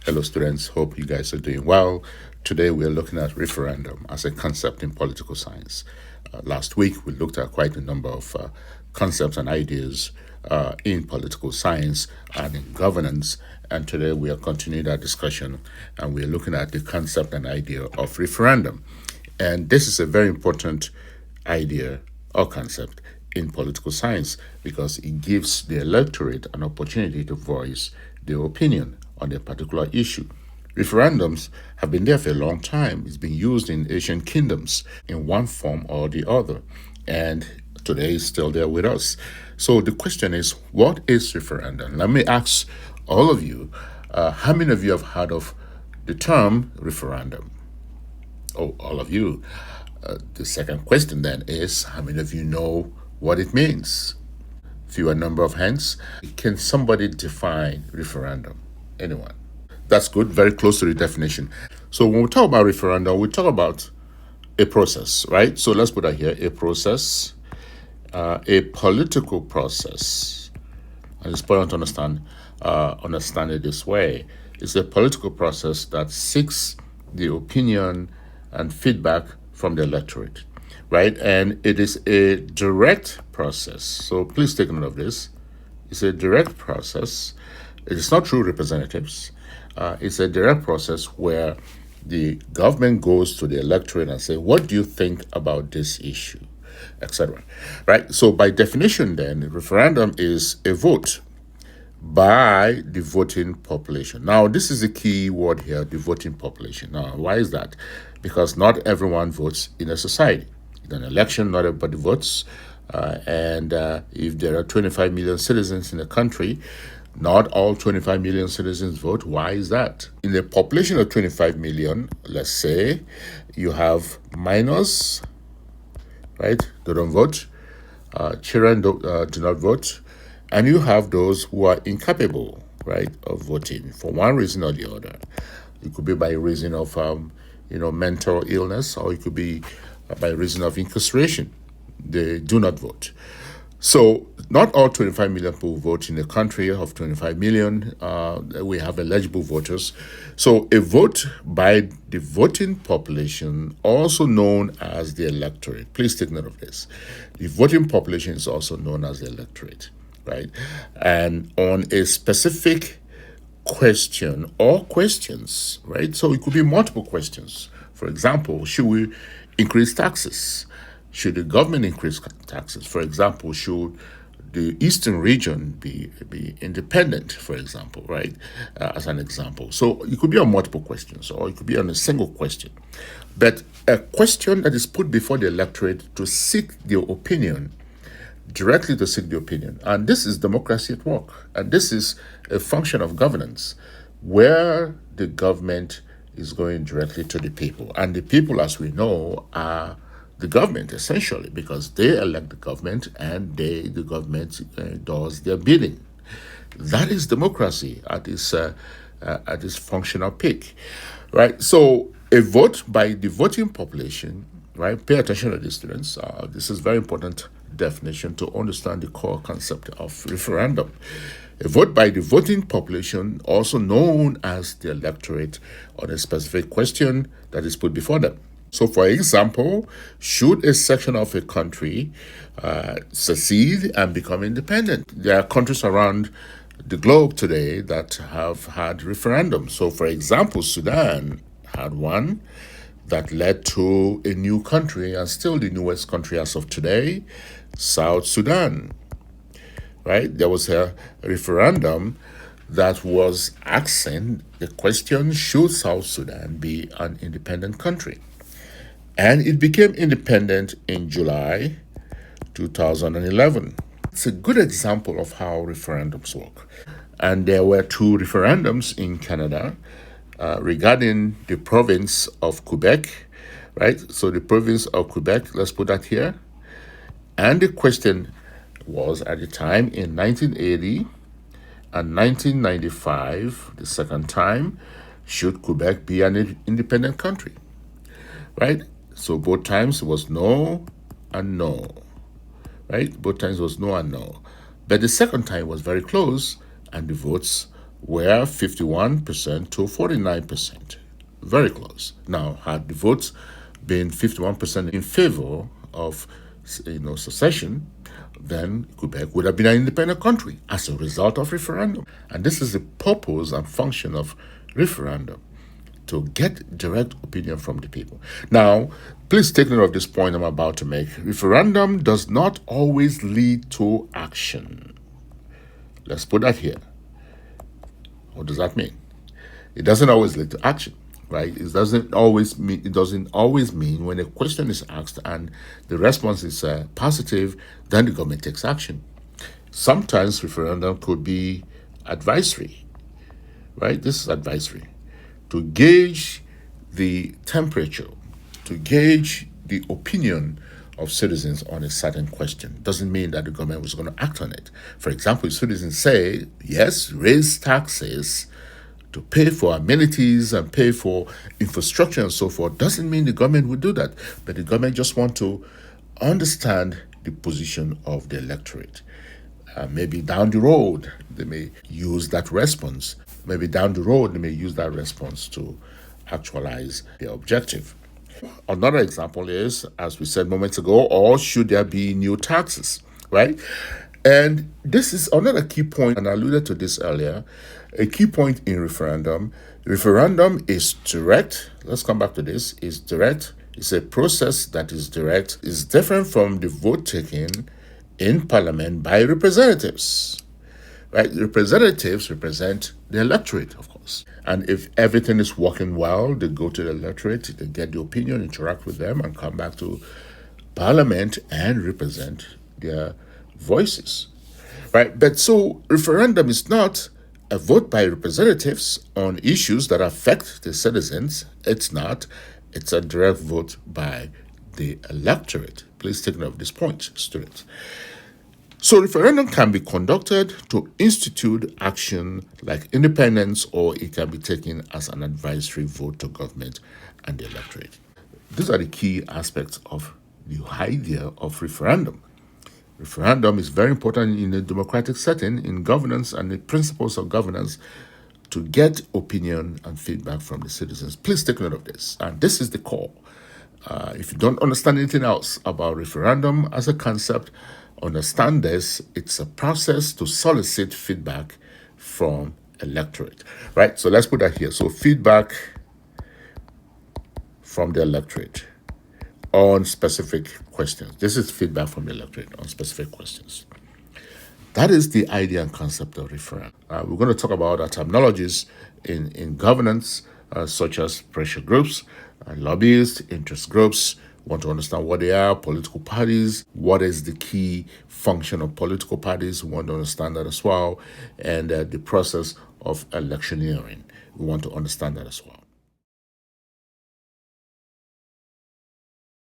Hello, students. Hope you guys are doing well. Today, we're looking at referendum as a concept in political science. Last week, we looked at quite a number of concepts and ideas in political science and in governance. And today, we are continuing that discussion and we're looking at the concept and idea of referendum. And this is a very important idea or concept in political science because it gives the electorate an opportunity to voice their opinion on a particular issue. Referendums have been there for a long time. It's been used in ancient kingdoms in one form or the other, and today it's still there with us. So the question is, what is referendum? Let me ask all of you, how many of you have heard of the term referendum? Oh, all of you. The second question then is, how many of you know what it means? Fewer number of hands. Can somebody define referendum? Anyone? That's good, very close to the definition. So when we talk about referendum, we talk about a process, right? So let's put that here, a process, a political process. And it's important to understand it this way. It's a political process that seeks the opinion and feedback from the electorate, right? And it is a direct process. So please take note of this. It's a direct process. It is not through representatives. It's a direct process where the government goes to the electorate and say, what do you think about this issue, etc. Right? So by definition then, referendum is a vote by the voting population. Now, this is a key word here, the voting population. Now, why is that? Because not everyone votes in a society. In an election, not everybody votes. And if there are 25 million citizens in a country, not all 25 million citizens vote. Why is that? In a population of 25 million, let's say, you have minors, right? They don't vote. Children do not vote. And you have those who are incapable, right, of voting for one reason or the other. It could be by reason of, mental illness, or it could be by reason of incarceration. They do not vote. So not all 25 million people vote in a country of 25 million. We have eligible voters. So a vote by the voting population, also known as the electorate. Please take note of this. The voting population is also known as the electorate, right? And on a specific question or questions, right? So it could be multiple questions. For example, should we increase taxes? Should the government increase taxes? For example, should the eastern region be independent, for example, right? As an example. So it could be on multiple questions or it could be on a single question. But a question that is put before the electorate to seek their opinion, directly to seek the opinion. And this is democracy at work. And this is a function of governance where the government is going directly to the people. And the people, as we know, are the government, essentially, because they elect the government and the government does their bidding. That is democracy at its functional peak, right? So a vote by the voting population, right? Pay attention to this, students. This is very important definition to understand the core concept of referendum. A vote by the voting population, also known as the electorate, on a specific question that is put before them. So, for example, should a section of a country secede and become independent? There are countries around the globe today that have had referendums. So, for example, Sudan had one that led to a new country, and still the newest country as of today, South Sudan. Right? There was a referendum that was asking the question, should South Sudan be an independent country? And it became independent in July 2011. It's a good example of how referendums work. And there were two referendums in Canada regarding the province of Quebec, right? So the province of Quebec, let's put that here. And the question was at the time in 1980 and 1995, the second time, should Quebec be an independent country, right? So both times was no and no, right? Both times was no and no. But the second time was very close, and the votes were 51% to 49%. Very close. Now, had the votes been 51% in favor of secession, then Quebec would have been an independent country as a result of referendum. And this is the purpose and function of referendum, to get direct opinion from the people. Now, please take note of this point I'm about to make. Referendum does not always lead to action. Let's put that here. What does that mean? It doesn't always lead to action, right? It doesn't always mean when a question is asked and the response is positive, then the government takes action. Sometimes referendum could be advisory, right? This is advisory, to gauge the temperature, to gauge the opinion of citizens on a certain question. Doesn't mean that the government was going to act on it. For example, if citizens say, yes, raise taxes to pay for amenities and pay for infrastructure and so forth, doesn't mean the government would do that. But the government just want to understand the position of the electorate. Maybe down the road, they may use that response. Maybe down the road, they may use that response to actualize their objective. Another example is, as we said moments ago, or should there be new taxes, right? And this is another key point, and I alluded to this earlier. A key point in referendum. Referendum is direct. Let's come back to this. It's direct. It's a process that is direct. It's different from the vote taken in Parliament by representatives. Right? Representatives represent the electorate, of course. And if everything is working well, they go to the electorate, they get the opinion, interact with them, and come back to Parliament and represent their voices. Right? But so referendum is not a vote by representatives on issues that affect the citizens. It's not. It's a direct vote by the electorate. Please take note of this point, students. So referendum can be conducted to institute action like independence, or it can be taken as an advisory vote to government and the electorate. These are the key aspects of the idea of referendum. Referendum is very important in a democratic setting, in governance and the principles of governance, to get opinion and feedback from the citizens. Please take note of this. And this is the core. If you don't understand anything else about referendum as a concept, understand this. It's a process to solicit feedback from electorate, right? So let's put that here. So feedback from the electorate on specific questions. This is feedback from the electorate on specific questions. That is the idea and concept of referendum. We're going to talk about our terminologies in governance, such as pressure groups, lobbyists, interest groups. We want to understand what they are, political parties, what is the key function of political parties. We want to understand that as well. And the process of electioneering. We want to understand that as well.